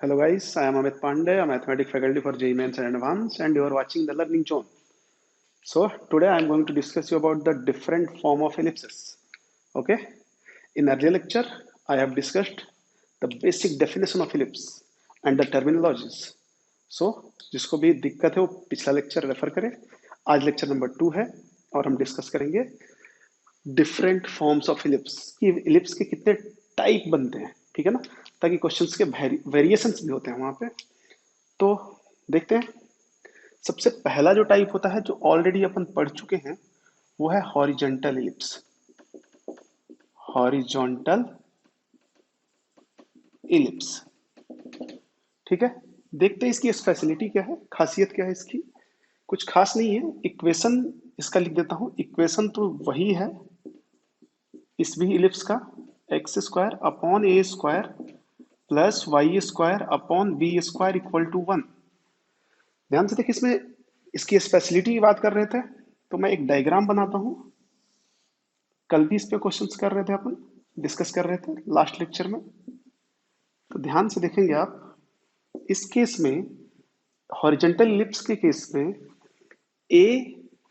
Hello guys, I am Amit Pandey, a mathematics faculty for JEE Mains and Advanced, and you are watching the Learning Zone. So today I am going to discuss you about the different form of ellipses. Okay, in earlier lecture I have discussed the basic definition of ellipse and the terminologies. So जिसको भी दिक्कत है वो पिछला lecture refer करें. आज lecture number 2 है और हम डिस्कस करेंगे डिफरेंट फॉर्म्स ऑफ इलिप्स कि इलिप्स के कितने टाइप बनते हैं, ठीक है ना, ताकि क्वेश्चंस के वेरिएशंस भी होते हैं वहां पे. तो देखते हैं. सबसे पहला जो टाइप होता है जो ऑलरेडी अपन पढ़ चुके हैं वो है हॉरिजॉन्टल इलिप्स. हॉरिजॉन्टल इलिप्स, ठीक है. देखते हैं इसकी स्पेशलिटी क्या है, खासियत क्या है इसकी. कुछ खास नहीं है. इक्वेशन इसका लिख देता हूं. इक्वेशन तो वही है इस भी इलिप्स का, X square upon A square plus Y square upon B square equal to 1. ध्यान से देखिए, इसमें इसकी स्पेशलिटी की बात कर रहे थे तो मैं एक डायग्राम बनाता हूं. कल भी इस पे क्वेश्चंस कर रहे थे, अपन डिस्कस कर रहे थे लास्ट लेक्चर में. तो ध्यान से देखेंगे आप. इस केस में हॉरिजॉन्टल इलिप्स के केस में ए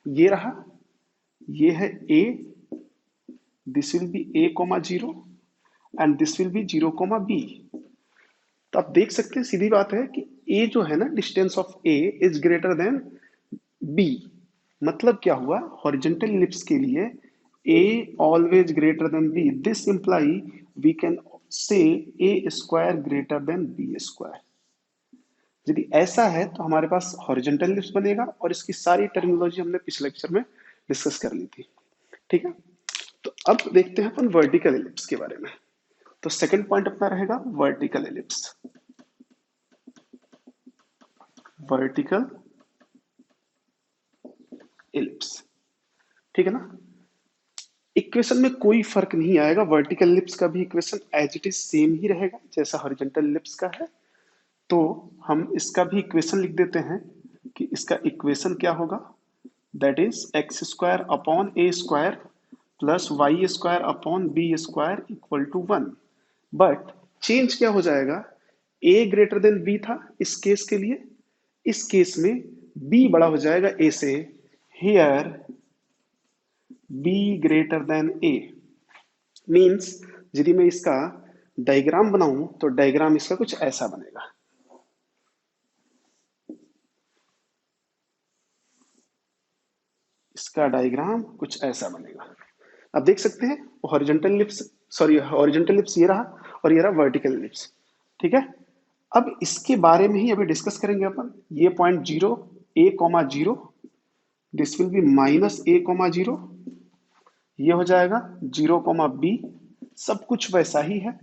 ये रहा, ये है A, this will be A comma 0 and this will be 0 comma B. तो आप देख सकते हैं, सीधी बात है कि ए जो है ना, distance of A is greater than B. मतलब क्या हुआ, हॉरिजॉन्टल इलिप्स के लिए A always greater than B. This imply we can say A square greater than B square. यदि ऐसा है तो हमारे पास हॉरिजॉन्टल इलिप्स बनेगा और इसकी सारी टर्मिनोलॉजी हमने पिछले लेक्चर में डिस्कस कर ली थी, ठीक है. तो अब देखते हैं अपन वर्टिकल इलिप्स के बारे में. तो सेकंड पॉइंट अपना रहेगा वर्टिकल इलिप्स. वर्टिकल इलिप्स, ठीक है ना. इक्वेशन में कोई फर्क नहीं आएगा. वर्टिकल इलिप्स का भी equation as it is same ही रहेगा जैसा हॉरिजॉन्टल इलिप्स का है. तो हम इसका भी इक्वेशन लिख देते हैं कि इसका इक्वेशन क्या होगा. That is X square upon A square plus Y square upon B square equal to 1. But change क्या हो जाएगा, ए ग्रेटर देन बी था इस केस के लिए. इस केस में बी बड़ा हो जाएगा ए से. Here be greater than A means यदि मैं इसका डायग्राम बनाऊं तो डायग्राम इसका कुछ ऐसा बनेगा. इसका डायग्राम कुछ ऐसा बनेगा. अब देख सकते हैं horizontal ellipse, sorry horizontal ellipse ये रहा और ये रहा वर्टिकल इलिप्स, ठीक है. अब इसके बारे में ही अभी डिस्कस करेंगे अपन. ये point 0 A comma 0, this will B minus A comma 0, ये हो जाएगा 0 कॉमा बी. सब कुछ वैसा ही है,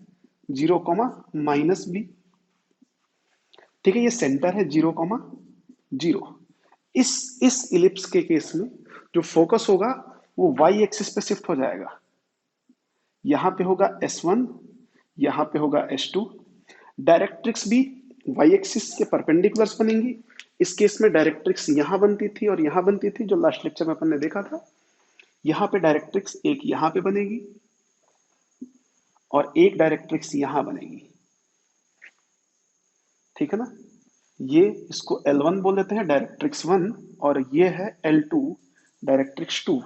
0 कॉमा माइनस बी, ठीक है. ये सेंटर है 0 कॉमा 0. इस इलिप्स के केस में जो फोकस होगा वो वाई एक्सिस पे शिफ्ट हो जाएगा. यहां पे होगा S1, यहां पे होगा S2. डायरेक्ट्रिक्स भी वाई एक्सिस के परपेंडिकुलर्स बनेंगी. इस केस में डायरेक्ट्रिक्स यहां बनती थी और यहां बनती थी, जो लास्ट लेक्चर में अपन ने देखा था. यहां पे डायरेक्ट्रिक्स एक यहां पे बनेगी और एक डायरेक्ट्रिक्स यहां बनेगी, ठीक है ना. ये इसको L1 बोल देते हैं, डायरेक्ट्रिक्स 1, और ये है L2, डायरेक्ट्रिक्स 2.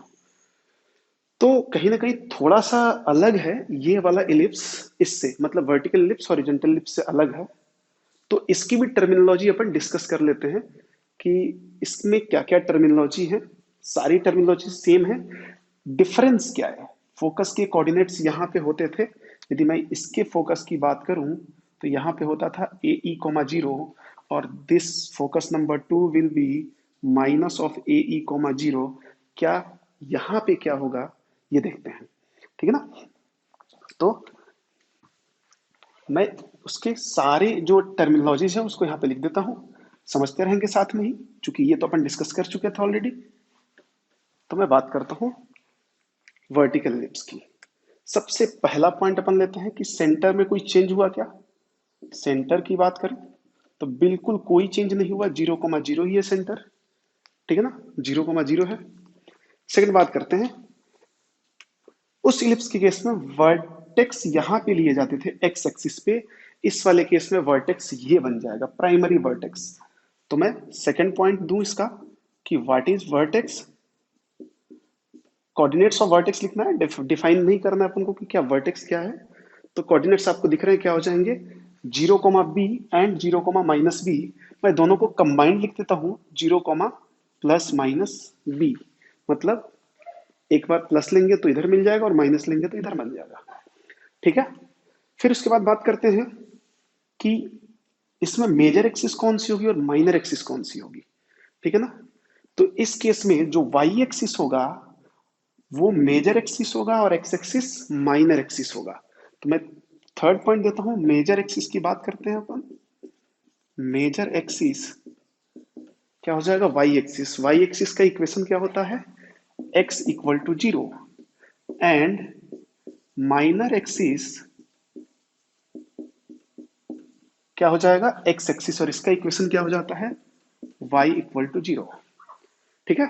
तो कहीं ना कहीं थोड़ा सा अलग है ये वाला इलिप्स इससे, मतलब वर्टिकल इलिप्स हॉरिजॉन्टल इलिप्स से अलग है. तो इसकी भी टर्मिनोलॉजी अपन डिस्कस कर लेते हैं कि इसमें क्या क्या टर्मिनोलॉजी है. सारी टर्मिनोलॉजी सेम है. डिफरेंस क्या है, फोकस के कोऑर्डिनेट्स यहाँ पे होते थे. यदि मैं इसके फोकस की बात करूं तो यहाँ पे होता था ए ई कोमा 0 और this focus number 2 will be minus of A E coma 0. क्या यहाँ पे क्या होगा ये देखते हैं, ठीक है ना. तो मैं उसके सारे जो टर्मिनोलॉजीज है उसको यहाँ पे लिख देता हूँ, समझते रहेंगे साथ में ही, क्योंकि ये तो अपन डिस्कस कर चुके थे ऑलरेडी. तो मैं बात करता हूँ वर्टिकल इलिप्स की. सबसे पहला पॉइंट अपन लेते हैं कि सेंटर में कोई चेंज हुआ क्या. सेंटर की बात करें तो बिल्कुल कोई चेंज नहीं हुआ, 0,0 ही है सेंटर, ठीक है ना, 0,0 है. सेकंड बात करते हैं, उस इलिप्स के केस में वर्टेक्स यहां पे लिए जाते थे एक्स एक्सिस पे. इस वाले केस में वर्टेक्स ये बन जाएगा प्राइमरी वर्टेक्स। तो मैं सेकंड पॉइंट दूं इसका कि what is vertex. Coordinates of vertex लिखना है, डिफाइन नहीं करना है अपन को कि क्या वर्टेक्स क्या है। तो कोऑर्डिनेट्स आपको दिख रहे हैं क्या हो जाएंगे, 0, b एंड 0, मैं दोनों को कंबाइंड लिख देता हूँ, 0, +-b। मतलब एक बार प्लस लेंगे तो इधर मिल जाएगा और माइनस लेंगे तो इधर मिल जाएगा। ठीक है। फिर उसके बाद बात करते हैं कि इसमें मेजर एक्सिस कौन सी होगी और माइनर एक्सिस कौन सी होगी। ठीक है ना। तो इस केस में जो वाई एक्सिस होगा वो मेजर एक्सिस होगा और एक्स एक्सिस माइनर एक्सिस होगा। तो मैं थर्ड पॉइंट देता हूं, मेजर एक्सिस की बात करते हैं अपन। मेजर एक्सिस क्या हो जाएगा, वाई एक्सिस। वाई एक्सिस का इक्वेशन क्या होता है, x = 0 एंड माइनर एक्सिस क्या हो जाएगा, एक्स एक्सिस, और इसका इक्वेशन क्या हो जाता है, y = 0। ठीक है।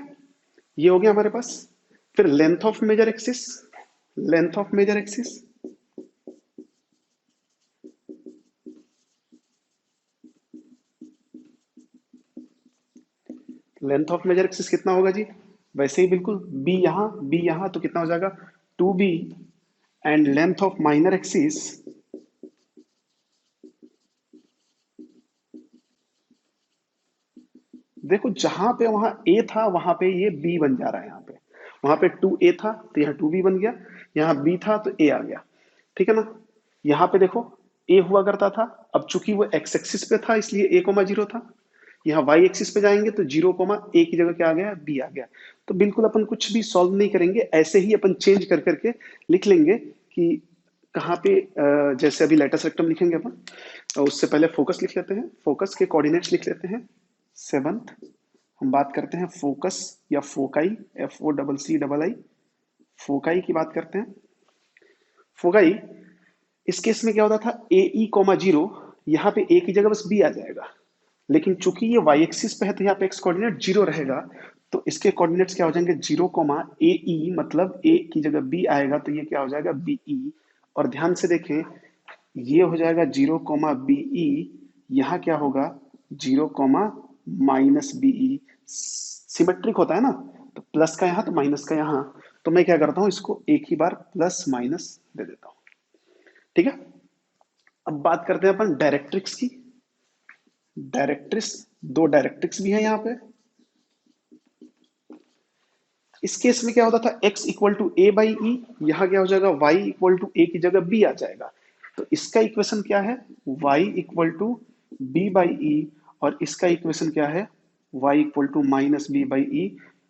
ये हो गया हमारे पास। फिर length of major axis, length of major axis length of major axis कितना होगा जी, वैसे ही बिल्कुल बी यहाँ तो कितना हो जाएगा 2b and length of minor axis देखो जहां पे वहां ए था वहां पे ये बी बन जा रहा है। यहाँ पे वहां पे 2a था तो यहाँ 2b बन गया, यहाँ b था तो a आ गया। ठीक है ना। यहाँ पे देखो a हुआ करता था, अब चूंकि वो x एक्सिस पे था इसलिए a, 0 था। यहाँ y एक्सिस पे जाएंगे तो 0, a की जगह क्या आ गया, b आ गया। तो बिल्कुल अपन कुछ भी सॉल्व नहीं करेंगे, ऐसे ही अपन चेंज कर करके लिख लेंगे कि कहाँ पे जैसे अभी लेटर सेक्टम लिखेंगे अपन, उससे पहले फोकस लिख लेते हैं, फोकस के कोऑर्डिनेट्स लिख लेते हैं। सेवंथ हम बात करते हैं फोकस या फोकाई, FOCCII, फोकाई की बात करते हैं। फोकाई इस केस में क्या होता था, AE, 0, यहाँ पे ए की जगह बस बी आ जाएगा। लेकिन चूंकि ये वाई एक्सिस पे है तो यहाँ पे एक्स कोऑर्डिनेट 0 रहेगा, तो इसके कोऑर्डिनेट्स क्या हो जाएंगे, 0, AE, मतलब ए की जगह बी आएगा तो ये क्या हो जाएगा BE। और ध्यान से देखें ये हो जाएगा 0, BE, यहाँ क्या होगा 0, -BE। सिमेट्रिक होता है ना, तो प्लस का यहाँ तो माइनस का यहाँ, तो मैं क्या करता हूँ इसको एक ही बार प्लस माइनस दे देता हूँ। ठीक है। अब बात करते हैं अपन डायरेक्ट्रिक्स की। डायरेक्ट्रिक्स, दो डायरेक्ट्रिक्स भी है यहाँ पे। इस केस में क्या होता था, x = a/e, यहाँ क्या हो जाएगा y = a की जगह b आ जाएगा। तो इसका इक्वेशन क्या है, y = b/e, और इसका इक्वेशन क्या है, y = -b/e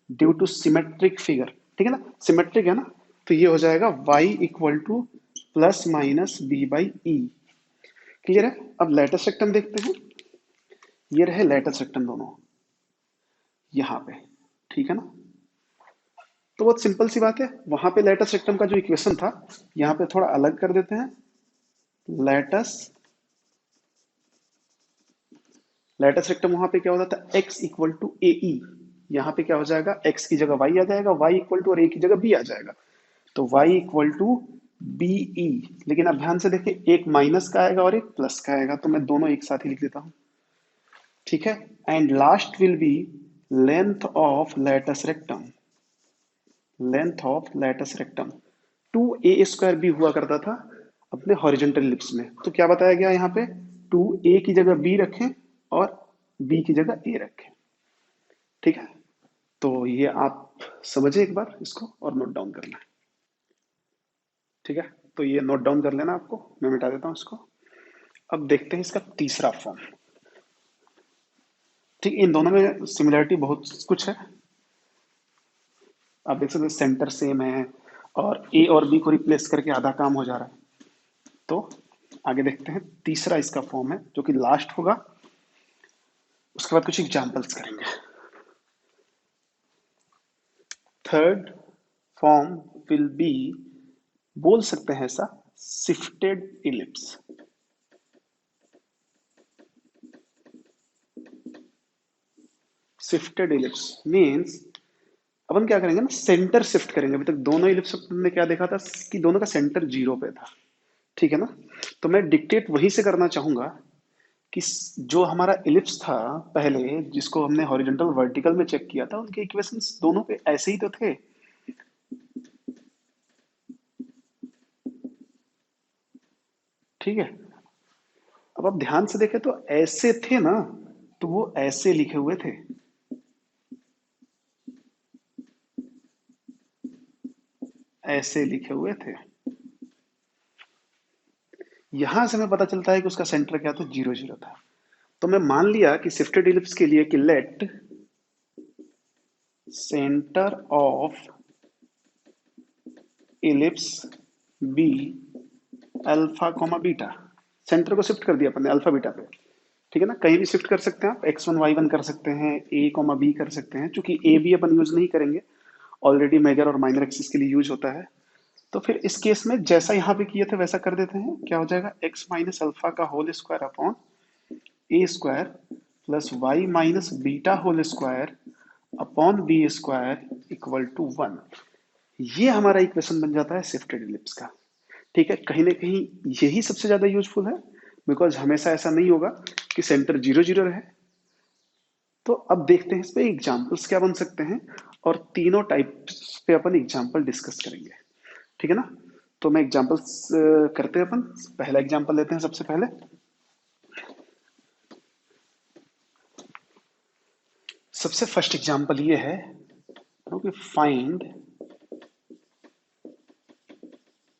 due to symmetric figure. ठीक है ना, सिमेट्रिक है ना, तो ये हो जाएगा y = +-b/e। क्लियर है। अब लेटेस्ट सेक्टम देखते हैं, ये रहे लेटेस्ट सेक्टम दोनों यहाँ पे। ठीक है ना। तो बहुत सिंपल सी बात है, वहां पे लेटस रेक्टम का जो इक्वेशन था यहाँ पे थोड़ा अलग कर देते हैं। लेटस लेटस रेक्टम वहां पे क्या होता था, x = ae, यहाँ पे क्या हो जाएगा, x की जगह y आ जाएगा, और a की जगह b आ जाएगा। तो y = be। लेकिन अब ध्यान से देखिए एक माइनस का आएगा और एक प्लस का आएगा, तो मैं दोनों एक साथ ही लिख देता हूँ। ठीक है। And last will be length of latus rectum, length of latus rectum 2a² भी हुआ करता था अपने हॉरिजेंटल लिप्स में। तो क्या बताया गया यहाँ पे, 2a की जगह b रखें और b की जगह a रखें। ठीक है। तो ये आप समझे एक बार इसको और नोट डाउन करना है। ठीक है। तो ये नोट डाउन कर लेना आपको, मैं मिटा देता हूँ इसको। अब देखते हैं इसका तीसरा फॉर्म। ठीक, इन दोनों में सिमिलरिटी बहुत कुछ है। आप देख सकते हैं सेंटर सेम है और ए और बी को रिप्लेस करके आधा काम हो जा रहा है। तो आगे देखते हैं, तीसरा इसका फॉर्म है जो कि लास्ट होगा, उसके बाद कुछ एग्जांपल्स करेंगे। थर्ड फॉर्म विल बी, बोल सकते हैं ऐसा, shifted ellipse. Shifted ellipse means अपन क्या करेंगे ना, सेंटर शिफ्ट करेंगे। अभी तक दोनों इलिप्स में क्या देखा था कि दोनों का सेंटर 0 पे था। ठीक है ना। तो मैं डिक्टेट वहीं से करना चाहूंगा कि जो हमारा इलिप्स था पहले, जिसको हमने हॉरिजॉन्टल वर्टिकल में चेक किया था, उनके इक्वेशंस दोनों पे ऐसे ही तो थे। ठीक है। अब आप ध्यान से देखें तो ऐसे थे ना, तो वो ऐसे लिखे हुए थे, ऐसे लिखे हुए थे। यहां से हमें पता चलता है कि उसका सेंटर क्या था, 0 0 था। तो मैं मान लिया कि शिफ्टेड इलिप्स के लिए कि let centre of ellipse be alpha comma beta. Centre को शिफ्ट कर दिया अपन ने अल्फा बीटा पे। ठीक है ना, कहीं भी शिफ्ट कर सकते हैं आप, x1 y1 कर सकते हैं, a कॉमा बी कर सकते हैं, क्योंकि a भी अपन यूज नहीं करेंगे, ऑलरेडी मेजर और माइनर एक्सिस के लिए यूज होता है। तो फिर इस केस में जैसा यहाँ पे किए थे वैसा कर देते हैं। क्या हो जाएगा, x माइनस अल्फा का whole square upon A square plus Y minus beta whole square upon B square equal to 1। ये हमारा इक्वेशन बन जाता है शिफ्टेड इलिप्स का। ठीक है, कहीं ना कहीं यही सबसे ज्यादा यूजफुल है, बिकॉज हमेशा ऐसा नहीं होगा कि सेंटर 0 0 रहे। तो अब देखते हैं इस पे एग्जाम्पल्स क्या बन सकते हैं, और तीनों टाइप्स पे अपन एग्जाम्पल डिस्कस करेंगे। ठीक है ना। तो मैं एग्जाम्पल्स करते हैं अपन। पहला एग्जाम्पल लेते हैं सबसे पहले। सबसे फर्स्ट एग्जाम्पल ये है कि फाइंड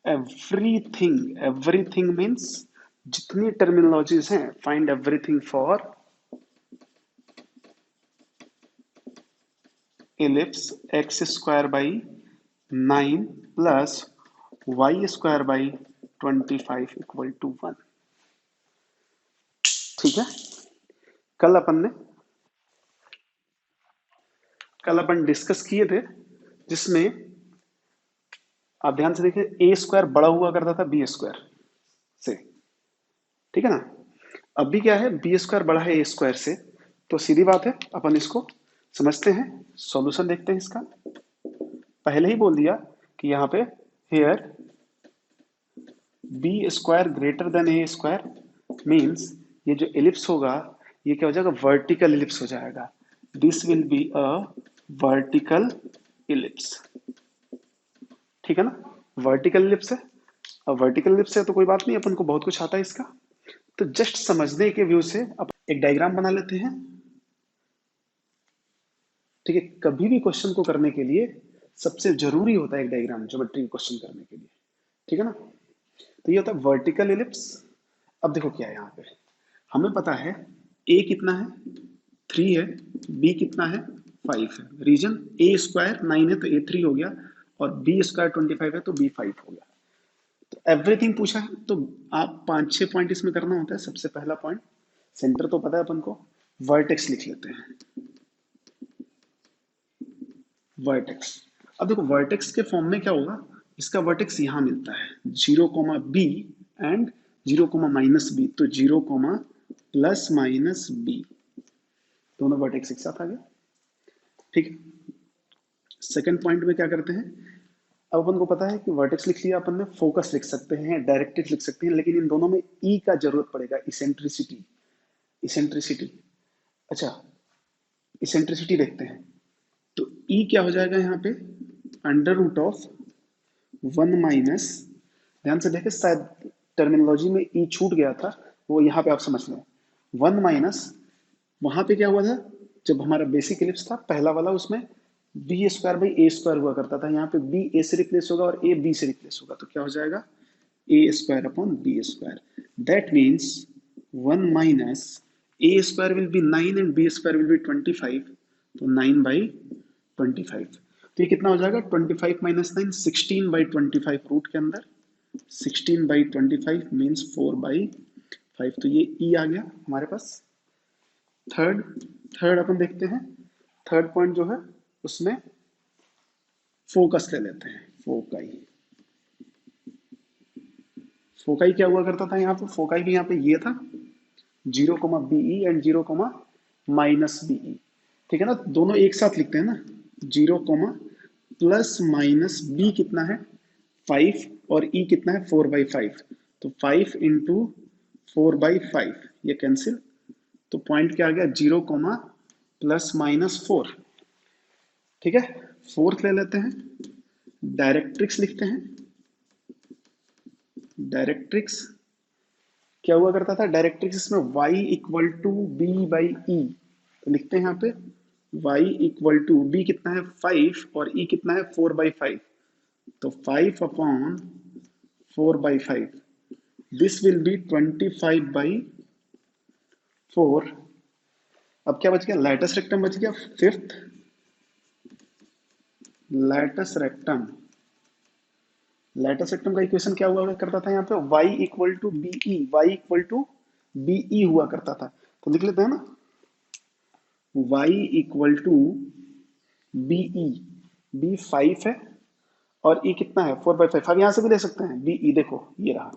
एवरीथिंग। एवरीथिंग मीन्स जितनी टर्मिनोलॉजीज हैं, find everything for ellipse x square by 9 plus Y square by 25 equal to 1। ठीक है। कल अपन ने कल अपन डिस्कस किए थे, जिसमें आप ध्यान से देखिए, ए स्क्वायर बड़ा हुआ करता था बी स्क्वायर से। ठीक है ना। अभी क्या है, बी स्क्वायर बड़ा है ए स्क्वायर से, तो सीधी बात है अपन इसको समझते हैं, सॉल्यूशन देखते हैं इसका। पहले ही बोल दिया कि यहाँ पे here B square greater than A square means ये जो एलिप्स होगा ये क्या हो जाएगा, वर्टिकल एलिप्स हो जाएगा। This will be a vertical ellipse. ठीक है ना, वर्टिकल एलिप्स है। अब वर्टिकल एलिप्स है तो कोई बात नहीं, अपन को बहुत कुछ आता है इसका। तो जस्ट समझने के व्यू से अब एक डायग्राम बना लेते हैं। ठीक है, कभी भी क्वेश्चन को करने के लिए सबसे जरूरी होता है एक डायग्राम, ज्योमेट्री क्वेश्चन करने के लिए। ठीक है ना। तो ये होता है वर्टिकल एलिप्स। अब देखो क्या है यहाँ पे, हमें पता है ए कितना है, 3 है, बी कितना है, 5 है। रीजन ए स्क्वायर 9 है तो ए 3 हो गया, और बी स्क्वायर 25 है तो बी 5 हो गया। तो एवरीथिंग पूछा है, तो आप 5 6 पॉइंट इसमें करना होता है। सबसे पहला पॉइंट, सेंटर तो पता है अपन को, वर्टेक्स लिख लेते हैं, वर्टेक्स। अब देखो वर्टेक्स के फॉर्म में क्या होगा, इसका वर्टेक्स यहां मिलता है 0 बी एंड 0 - बी, तो 0 प्लस माइनस बी, दोनों वर्टेक्स एक साथ आ गए। ठीक है। सेकंड पॉइंट में क्या करते हैं, अब अपन को पता है कि वर्टेक्स लिख लिया अपन ने, फोकस लिख सकते हैं, डायरेक्ट्रिक्स लिख सकते हैं, लेकिन इन दोनों में ई का जरूरत पड़ेगा, इसेंट्रिसिटी। इसेंट्रिसिटी, अच्छा, इसेंट्रिसिटी देखते हैं। तो ई क्या हो जाएगा यहाँ पे, अंडर रूट ऑफ 1 - ध्यान से देखें, शायद टर्मिनोलॉजी में ई छूट गया था, वो यहाँ पे आप समझ लें। 1 - वहां पे क्या हुआ था, जब हमारा बेसिक एलिप्स था पहला वाला, उसमें B square by A square हुआ करता था। यहाँ पे बी ए से रिप्लेस होगा और ए बी से रिप्लेस होगा, तो क्या हो जाएगा, A square upon B square. That means 1 - A square will be 9 and B square will be 25, तो 9/25। तो ये कितना हो जाएगा, 25 - 9 16/25 रूट के अंदर, 16/25 मीन्स 4/5। तो ये ई आ गया हमारे पास। थर्ड थर्ड अपन देखते हैं। थर्ड पॉइंट जो है उसमें फोकस ले लेते हैं, फोकाई। फोकाई क्या हुआ करता था यहाँ पे, फोकाई भी यहाँ पे ये था 0, बीई एंड 0, - बीई। ठीक है ना, दोनों एक साथ लिखते हैं ना, 0, प्लस माइनस बी कितना है 5, और ई कितना है 4/5, तो 5 × 4/5 ये कैंसिल, तो पॉइंट क्या आ गया 0, ±4। ठीक है, फोर्थ ले लेते हैं, डायरेक्ट्रिक्स लिखते हैं। डायरेक्ट्रिक्स क्या हुआ करता था, डायरेक्ट्रिक्स में y = b/e, तो लिखते हैं यहाँ पे y = b कितना है 5 और e कितना है 4/5, तो 5/4/5, दिस विल बी 25/4। अब क्या बच गया, लैटस रेक्टम बच गया। Fifth, latus rectum. Latus rectum का इक्वेशन क्या हुआ करता था यहाँ पे, y = be, y = be हुआ करता था, तो लिख लेते हैं ना, y = be, b 5 है और e कितना है 4/5। अब यहाँ से भी ले सकते हैं be, देखो ये रहा,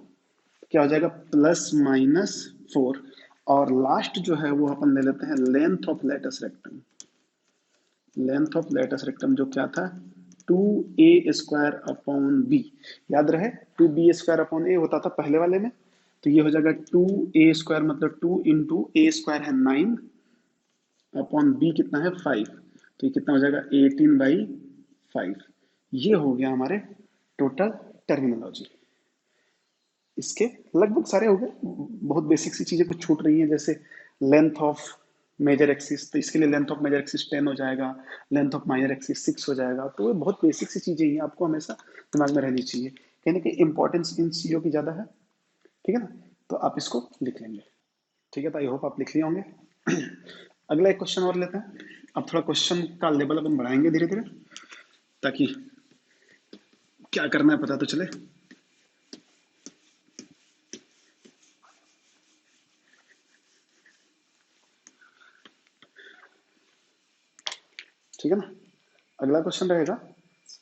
क्या हो जाएगा ±4। और लास्ट जो है वो अपन ले लेते हैं length of latus rectum. Length of latus rectum जो क्या था 2a² याद रहे 2b² होता था पहले वाले में, तो ये हो जाएगा 2a² मतलब 2 × a² है 9 अपॉन b कितना है 5, तो ये कितना हो जाएगा 18/5। ये हो गया हमारे टोटल टर्मिनोलॉजी। इसके लगभग सारे हो गए, बहुत बेसिक सी चीजें कुछ छूट रही हैं, जैसे लेंथ ऑफ मेजर एक्सिस, तो इसके लिए लेंथ ऑफ मेजर एक्सिस 10 हो जाएगा, लेंथ ऑफ माइनर एक्सिस 6 हो जाएगा। तो ये बहुत बेसिक सी चीजें हैं, आपको हमेशा दिमाग में रहनी चाहिए, कहीं ना कहीं इंपॉर्टेंस इन चीजों की ज्यादा है। ठीक है ना, तो आप इसको लिख लेंगे। ठीक है, तो आई होप आप लिख लिए होंगे। अगला एक क्वेश्चन और लेते हैं। अब थोड़ा क्वेश्चन का लेवल अपन बढ़ाएंगे धीरे धीरे, ताकि क्या करना है पता तो चले। ठीक है ना, अगला क्वेश्चन रहेगा,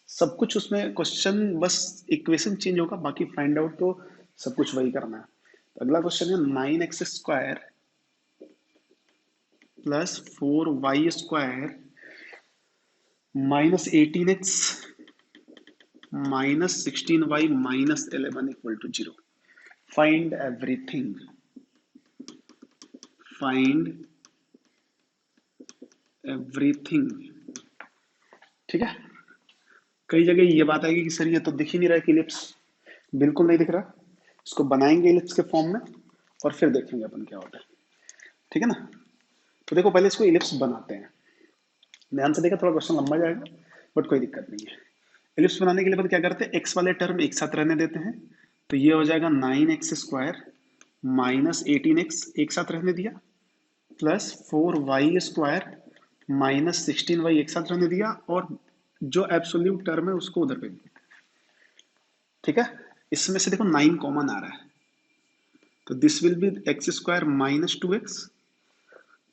सब कुछ उसमें क्वेश्चन बस इक्वेशन चेंज होगा, बाकी फाइंड आउट तो सब कुछ वही करना है। तो अगला क्वेश्चन है 9x² + 4y² -18x -16y -11 = 0। Find everything, find everything. ठीक है, कई जगह ये बात आएगी कि सर ये तो दिख ही नहीं रहा है कि इलिप्स, बिल्कुल नहीं दिख रहा। इसको बनाएंगे इलिप्स के फॉर्म में और फिर देखेंगे अपन क्या होता है। ठीक है ना, तो देखो पहले इसको इलिप्स बनाते हैं, ध्यान से देखा, थोड़ा क्वेश्चन लंबा जाएगा बट कोई दिक्कत नहीं है। इलिप्स बनाने के लिए अपन क्या करते हैं, एक्स वाले टर्म एक साथ रहने देते हैं, तो ये हो जाएगा 9x² -18x एक साथ रहने दिया, प्लस 4y² -16y एक साथ रहने दिया, और जो एब्सोल्यूट टर्म है उसको उधर पे दिया। ठीक है, इसमें से देखो 9 कॉमन आ रहा है, तो this will B x² -2x।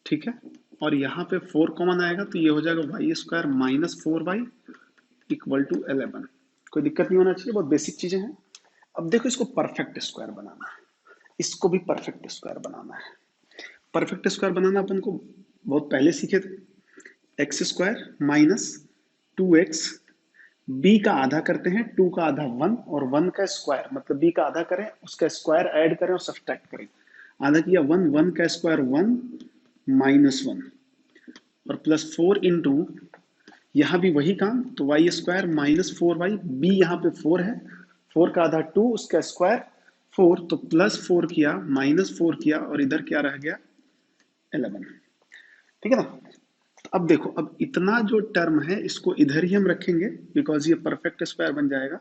ठीक है, और यहाँ पे 4 कॉमन आएगा, तो ये हो जाएगा y² -4y = 11। कोई दिक्कत नहीं होना चाहिए, बहुत बेसिक चीजें हैं। अब देखो इसको परफेक्ट स्क्वायर बनाना है, इसको भी परफेक्ट स्क्वायर बनाना है। परफेक्ट स्क्वायर बनाना अपन को बहुत पहले सीखे थे, x² -2x, b का आधा करते हैं, 2 का आधा 1 और 1 का स्क्वायर मतलब b का आधा करें, उसका स्क्वायर ऐड करें और सब्सट्रैक्ट करें। आधा किया 1, 1 का स्क्वायर 1 -1 और +4 इंटू, यहाँ भी वही काम, तो y² -4y, b यहाँ पे 4 है, 4 का आधा 2, उसका स्क्वायर 4, तो +4 किया -4 किया और इधर क्या रह गया 11। ठीक है ना, अब देखो, अब इतना जो टर्म है इसको इधर ही हम रखेंगे बिकॉज ये परफेक्ट स्क्वायर बन जाएगा,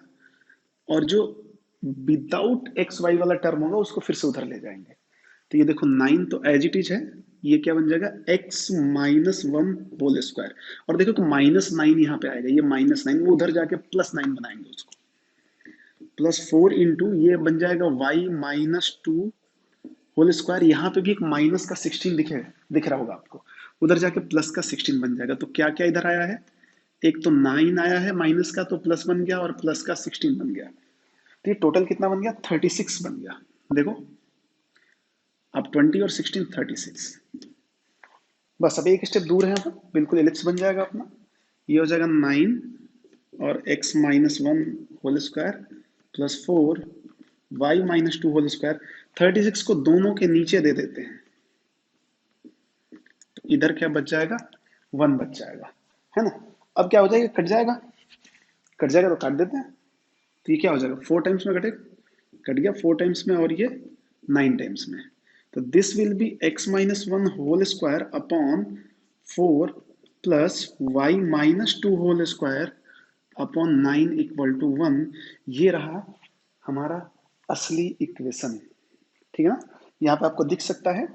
और जो विदाउट एक्स वाई वाला टर्म होगा उसको फिर से उधर ले जाएंगे। तो ये देखो 9 तो एज इट इज है, ये क्या बन जाएगा x -1 होल स्क्वायर, और देखो तो -9 यहाँ पे आएगा, ये -9 वो उधर जाके +9 बनाएंगे उसको, +4 इंटू ये बन जाएगा y -2 होल स्क्वायर, यहाँ पे भी एक माइनस का 16 दिख रहा होगा आपको, उधर जाके प्लस का 16 बन जाएगा। तो क्या क्या इधर आया है, एक तो 9 आया है माइनस का, तो प्लस बन गया, और प्लस का 16 बन गया, तो ये टोटल कितना बन गया 36 बन गया। देखो अब 20 और 16 36, बस अब एक स्टेप दूर है, अब बिल्कुल एलिप्स बन जाएगा अपना। ये हो जाएगा 9 और x -1 whole square +4 y minus two whole square, 36 को दोनों के नीचे दे देते हैं, तो इधर क्या बच जाएगा, 1 बच जाएगा, है ना। अब क्या हो जाएगा, कट जाएगा, कट जाएगा तो काट देते हैं, तो ये क्या हो जाएगा, 4 टाइम्स में कटेगा, कट गया 4 टाइम्स में, और ये 9 टाइम्स में। तो this will be x minus one whole square upon 4 plus y minus two whole square upon 9 equal to 1। ये रहा हमारा असली इक्वेशन, ठीक है ना। यहाँ पे आपको दिख सकता है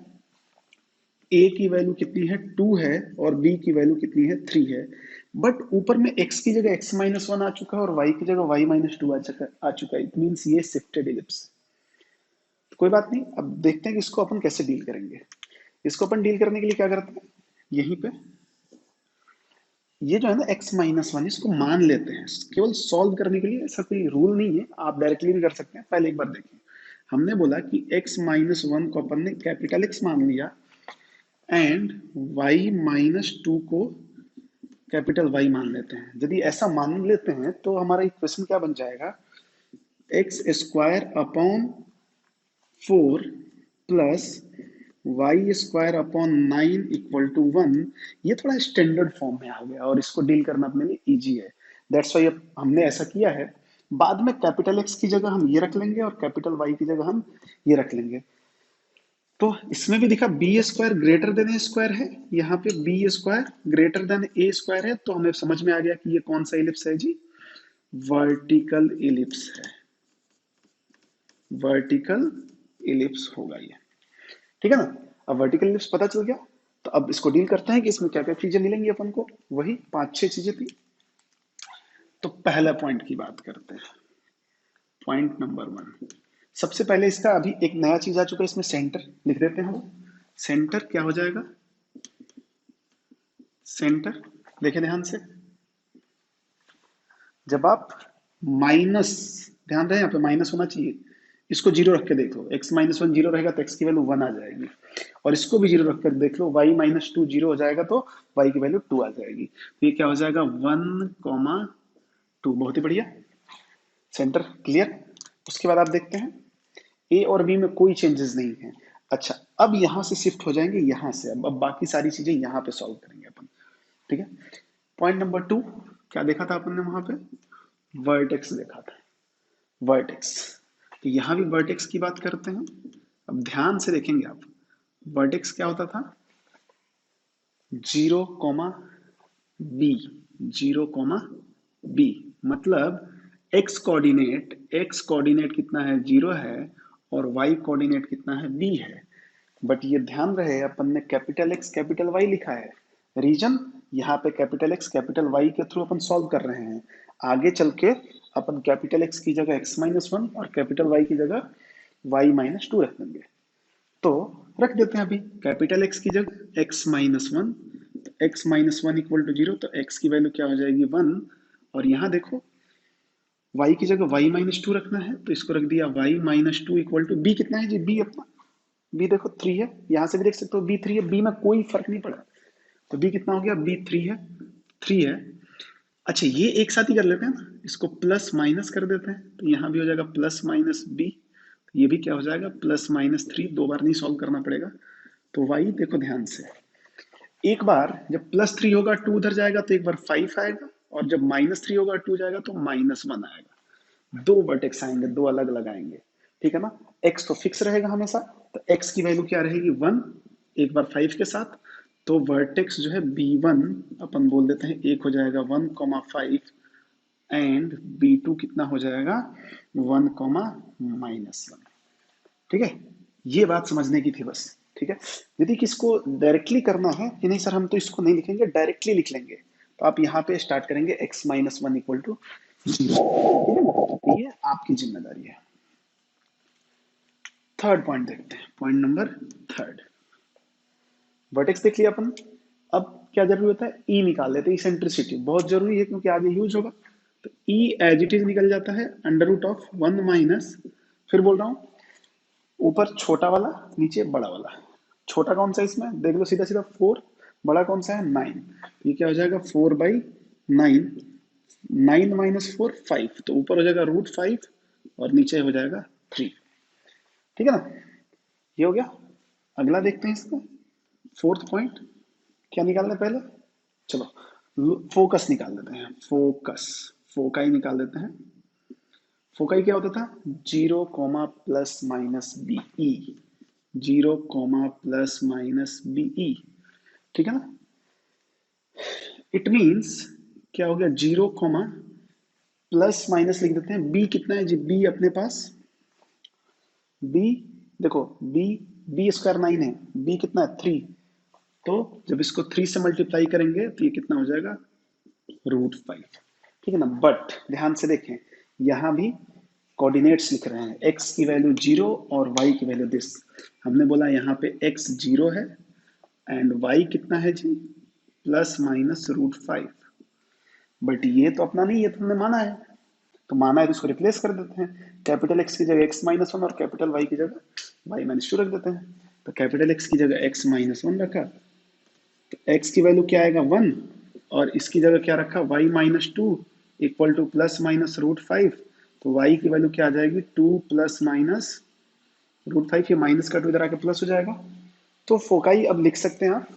a की वैल्यू कितनी है, 2 है, और b की वैल्यू कितनी है, 3 है। बट ऊपर में x की जगह x माइनस वन आ चुका है और y की जगह y माइनस टू आ चुका है। इट मीन्स ये शिफ्टेड इलिप्स। तो कोई बात नहीं, अब देखते हैं कि इसको अपन कैसे डील करेंगे। इसको अपन डील करने के लिए क्या करते हैं, यहीं पे ये जो है ना x माइनस वन, इसको मान लेते हैं केवल सॉल्व करने के लिए। ऐसा कोई रूल नहीं है, आप डायरेक्टली भी कर सकते हैं। पहले एक बार देखिए, हमने बोला कि x माइनस वन को अपन ने कैपिटल X मान लिया एंड y माइनस टू को कैपिटल Y मान लेते हैं। यदि ऐसा मान लेते हैं तो हमारा इक्वेशन क्या बन जाएगा, X square upon 4 plus Y square upon 9 equal to 1। ये थोड़ा स्टैंडर्ड फॉर्म में आ गया और इसको डील करना अपने लिए इजी है। दैट्स वाई अब हमने ऐसा किया है। बाद में कैपिटल एक्स की जगह हम ये रख लेंगे और कैपिटल वाई की जगह हम ये रख लेंगे। तो इसमें भी दिखा B square greater than A square है, यहाँ पे B square greater than A square है, तो हमें समझ में आ गया कि ये कौन सा इलिप्स है जी, वर्टिकल इलिप्स है, वर्टिकल इलिप्स होगा ये, ठीक है ना। अब वर्टिकल इलिप्स पता चल गया, तो अब इसको डील करते हैं कि इसमें क्या क्या चीजें मिलेंगी अपन को। वही 5-6 चीजें थी। तो पहला पॉइंट की बात करते हैं, पॉइंट नंबर 1। सबसे पहले इसका अभी एक नया चीज आ चुका है, इसमें सेंटर लिख देते हैं हम। सेंटर क्या हो जाएगा, सेंटर देखें ध्यान से, जब आप माइनस, ध्यान रहे यहाँ पे माइनस होना चाहिए, इसको जीरो रख के देख लो, x माइनस वन जीरो रहेगा तो x की वैल्यू 1 आ जाएगी, और इसको भी जीरो रख कर देख लो, y माइनस टू जीरो हो जाएगा तो y की वैल्यू 2 आ जाएगी। तो ये क्या हो जाएगा 1,2। बहुत ही बढ़िया, सेंटर क्लियर। उसके बाद आप देखते हैं ए और बी में कोई चेंजेस नहीं है। अच्छा, अब यहां से शिफ्ट हो जाएंगे यहाँ से, अब बाकी सारी चीजें यहाँ पे सॉल्व करेंगे अपन, ठीक है। पॉइंट नंबर 2, क्या देखा था अपन ने वहां पे, वर्टेक्स देखा था, वर्टेक्स। तो यहां भी वर्टेक्स की बात करते हैं। अब ध्यान से देखेंगे आप, वर्टेक्स क्या होता था, 0,b, 0,b, मतलब एक्स कोऑर्डिनेट कितना है, 0 है, और वाई कोऑर्डिनेट कितना है, b है। बट ये ध्यान रहे अपन ने कैपिटल एक्स कैपिटल वाई लिखा है। रीजन, यहाँ पे कैपिटल एक्स कैपिटल वाई के थ्रू अपन सॉल्व कर रहे हैं। आगे चल के अपन कैपिटल एक्स की जगह एक्स माइनस वन और कैपिटल वाई की जगह वाई माइनस टू रख देंगे। तो रख देते हैं अभी कैपिटल एक्स की जगह X minus one, X minus one equal to zero, तो एक्स की वैल्यू क्या हो जाएगी 1। और यहाँ देखो y की जगह y माइनस टू रखना है, तो इसको रख दिया y minus two equal to b। कितना है जी, b अपना, b देखो 3 है, यहाँ से भी देख सकते हो b 3 है, b में कोई फर्क नहीं पड़ा, तो b कितना हो गया, b 3 है, 3 है। अच्छा, ये एक साथ ही कर लेते हैं ना, इसको प्लस माइनस कर देते हैं, तो यहाँ भी हो जाएगा प्लस माइनस b, ये भी क्या हो जाएगा प्लस माइनस 3, दो बार नहीं सॉल्व करना पड़ेगा। तो y देखो ध्यान से, एक बार जब प्लस 3 होगा 2 उधर जाएगा तो एक बार 5 आएगा, और जब माइनस 3 होगा 2 जाएगा तो माइनस 1 आएगा। दो वर्टेक्स आएंगे, दो अलग अलग आएंगे, ठीक है ना। x तो फिक्स रहेगा हमेशा, तो x की वैल्यू क्या रहेगी 1, एक बार 5 के साथ। तो वर्टेक्स जो है b1 अपन बोल देते हैं, एक हो जाएगा 1,5 एंड b2 कितना हो जाएगा 1,-1, ठीक है। ये बात समझने की थी बस, ठीक है। यदि किसको डायरेक्टली करना है कि नहीं सर हम तो इसको नहीं लिखेंगे डायरेक्टली लिख लेंगे, तो आप यहाँ पे स्टार्ट करेंगे x minus one equal to, ये आपकी जिम्मेदारी है। थर्ड पॉइंट देखते हैं, पॉइंट नंबर 3। वर्टेक्स देख लिया अपन। अब क्या जरूरी होता है, ई निकाल लेते हैं, इसेंट्रिसिटी बहुत जरूरी है क्योंकि आगे यूज होगा। तो ई एज इट इज निकल जाता है अंडर रूट ऑफ 1 माइनस, फिर बोल रहा हूँ ऊपर छोटा वाला नीचे बड़ा वाला। छोटा कौन सा है इसमें देख लो, सीधा सीधा 4, बड़ा कौन सा है 9, ये क्या हो जाएगा 4/9, 9 माइनस 4 5, तो ऊपर हो जाएगा √5 और नीचे हो जाएगा 3। ठीक है ना, ये हो गया। अगला देखते हैं इसका फोर्थ पॉइंट, क्या निकालना है पहले, चलो फोकस निकाल देते हैं। फोकस, फोकाई निकाल देते हैं। फोकाई क्या होता था, 0, +- BE, 0, +- BE। ठीक है ना, इट मीन्स क्या हो गया, 0, +- लिख देते हैं। बी कितना है जी, बी अपने पास, बी देखो, बी बी स्क्वायर 9 है, बी कितना है 3। तो जब इसको 3 से मल्टीप्लाई करेंगे तो ये कितना हो जाएगा, √5। ठीक है ना, बट ध्यान से देखें, यहां भी कोऑर्डिनेट्स लिख रहे हैं, x की वैल्यू 0 और y की वैल्यू दिस। हमने बोला यहाँ पे x 0 है एंड y कितना है जी, ±√5। बट ये तो अपना नहीं, ये तो हमने माना है, तो माना है तो इसको रिप्लेस कर देते हैं। कैपिटल एक्स की जगह x-1 और कैपिटल वाई की जगह y-2 रख देते हैं। तो कैपिटल एक्स की जगह x-1 रखा, तो x की वैल्यू क्या आएगा 1, और इसकी जगह क्या रखा y-2 इक्वल टू ±√5। तो y की वैल्यू क्या आ जाएगी, 2 ±√5। ये माइनस का 2 इधर आके प्लस हो जाएगा। तो फोकाई अब लिख सकते हैं आप,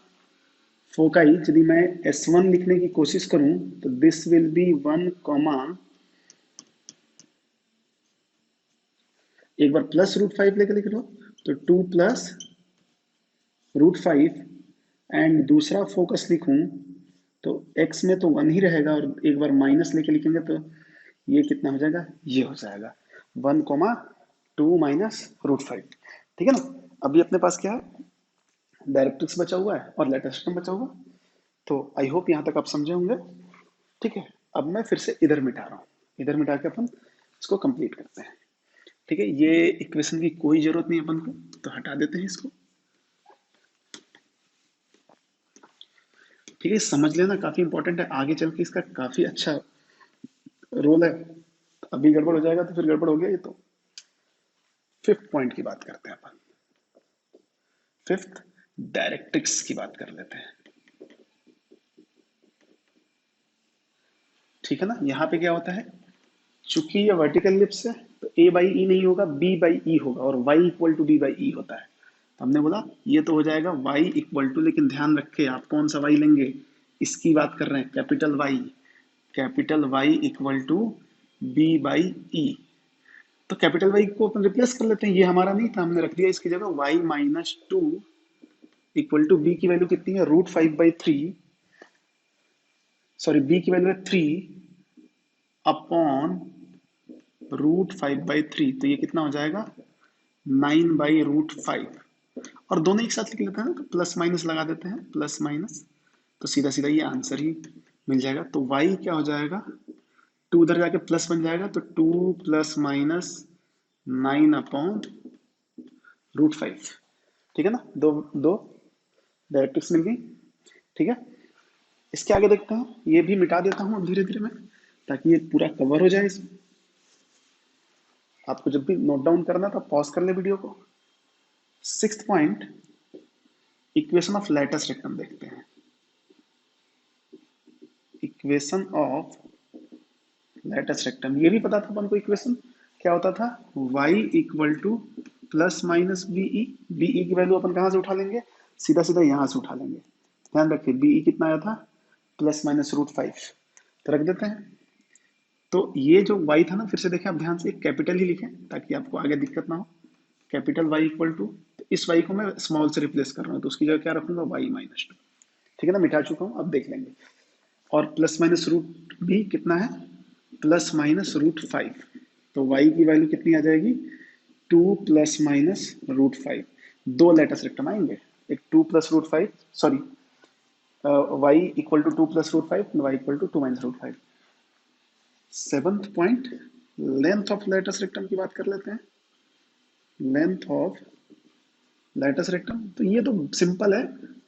फोकाई यदि मैं S1 लिखने की कोशिश करूं तो दिस विल बी 1, एक बार +√5 लेके लिख लो, तो 2 +√5, एंड दूसरा फोकस लिखूं तो x में तो 1 ही रहेगा, और एक बार माइनस लेके लिखेंगे तो ये कितना हो जाएगा, ये हो जाएगा 1, 2 -√5। ठीक है ना, अभी अपने पास क्या है, डायरेक्ट्रिक्स बचा हुआ है और लेटर सिस्टम बचा हुआ। तो आई होप यहाँ तक आप समझे होंगे। ठीक है, अब मैं फिर से इधर मिटा रहा हूँ, इधर मिटा के अपन इसको कंप्लीट करते हैं। ठीक है, ये इक्वेशन की कोई जरूरत नहीं अपन को, तो हटा देते हैं इसको। ठीक है, समझ लेना, काफी इंपॉर्टेंट है, आगे चल के इसका काफी अच्छा रोल है। अभी गड़बड़ हो जाएगा तो फिर गड़बड़ हो गया ये तो। फिफ्थ पॉइंट की बात करते हैं अपन, फिफ्थ डायरेक्ट्रिक्स की बात कर लेते हैं। ठीक है ना, यहाँ पे क्या होता है, चूंकि ये वर्टिकल लिप्स है तो a/e नहीं होगा, b/e होगा, और y इक्वल टू b/e होता है। तो हमने बोला ये तो हो जाएगा y इक्वल टू, लेकिन ध्यान रखें आप कौन सा y लेंगे, इसकी बात कर रहे हैं, capital Y, capital Y equal to b/e। तो कैपिटल Y को अपन रिप्लेस कर लेते हैं, ये हमारा नहीं था, हमने रख दिया इसकी जगह y-2 इक्वल टू b की वैल्यू कितनी है, √5/3, सॉरी b की वैल्यू है 3 अपॉन √5/3। तो ये कितना हो जाएगा, 9/√5। और दोनों एक साथ लिख लेते हैं ना, तो प्लस माइनस लगा देते हैं, प्लस माइनस, तो सीधा सीधा ये आंसर ही मिल जाएगा। तो y क्या हो जाएगा, 2 उधर जाके प्लस बन जाएगा, तो 2 ± 9/√5। ठीक है ना, दो दो डायरेक्ट्रिक्स मिल गई। ठीक है, इसके आगे देखते हैं, ये भी मिटा देता हूँ अब धीरे धीरे मैं, ताकि ये पूरा कवर हो जाए इसमें। आपको जब भी नोट डाउन करना तो पॉज कर ले वीडियो को। Sixth point, equation of lattice rectum देखते हैं। इक्वेशन ऑफ लैटिस रेक्टम, ये भी पता था अपन को, इक्वेशन क्या होता था, y equal to ±BE। BE की वैल्यू अपन कहाँ से उठा लेंगे, सीधा सीधा यहाँ से उठा लेंगे। ध्यान रखिए BE कितना आया था, ±√5। तो रख देते हैं। तो ये जो y था ना, फिर से देखें आप ध्यान से, कैपिटल ही लिखें ताकि आपको आगे दिक्कत ना हो। कैपिटल Y इक्वल टू, इस y को मैं स्मॉल से रिप्लेस कर रहा हूँ, तो उसकी जगह क्या रखूंगा, y-2। ठीक है ना, मिटा चुका हूँ, अब देख लेंगे। और ±√b कितना है, ±√5। तो y की वैल्यू कितनी आ जाएगी, 2 ±√5। दो लेटेस्ट रेक्टम आएंगे, एक 2 +√5, sorry y equal to 2 +√5, y equal to 2 -√5। Seventh point, length of latus rectum की बात कर लेते हैं। लेंथ ऑफ लेटेस्ट रेक्टम, तो ये तो सिंपल है,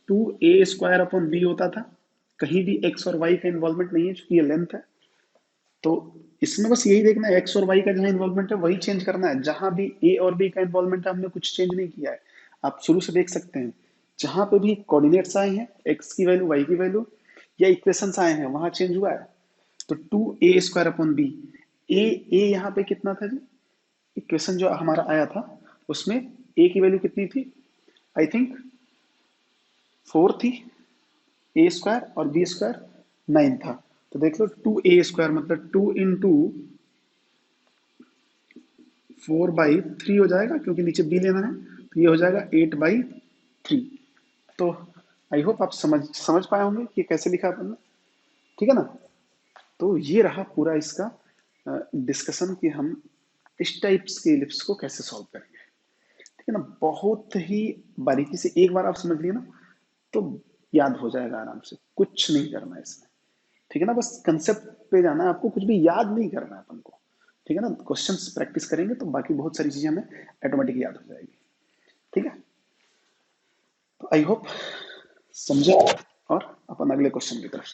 2a² होता था, कहीं भी x और y का इन्वॉल्वमेंट नहीं है, क्योंकि ये लेंथ है। तो इसमें बस यही देखना है, एक्स और वाई का जहां इन्वॉल्वमेंट है वही चेंज करना है, जहां भी ए और बी का इन्वॉल्वमेंट है हमने कुछ चेंज नहीं किया है। आप शुरू से देख सकते हैं, जहां पे भी कोऑर्डिनेट्स आए हैं, एक्स की वैल्यू, वाई की वैल्यू, या इक्वेशंस आए हैं, वहां चेंज हुआ है। तो 2a² बी, ए यहाँ पे कितना था जी, इक्वेशन जो हमारा आया था उसमें ए की वैल्यू कितनी थी, आई थिंक 4 थी, ए स्क्वायर और बी स्क्वायर 9 था। तो देख लो 2a² मतलब 2 इंटू 4/3 हो जाएगा, क्योंकि नीचे बी लेना है, तो ये हो जाएगा 8/3। तो आई होप आप समझ पाए होंगे कि कैसे लिखा अपन ने, ठीक है ना। तो ये रहा पूरा इसका डिस्कशन कि हम इस टाइप्स के इलिप्स को कैसे सॉल्व करेंगे, ठीक है ना। बहुत ही बारीकी से एक बार आप समझ लिए ना तो याद हो जाएगा आराम से, कुछ नहीं करना है इसमें, ठीक है ना। बस कंसेप्ट पे जाना है आपको, कुछ भी याद नहीं करना है अपन को, ठीक है ना। क्वेश्चंस प्रैक्टिस करेंगे तो बाकी बहुत सारी चीजें हमें ऑटोमेटिक याद हो जाएगी, ठीक है। तो आई होप समझे, और अपन अगले क्वेश्चन की तरफ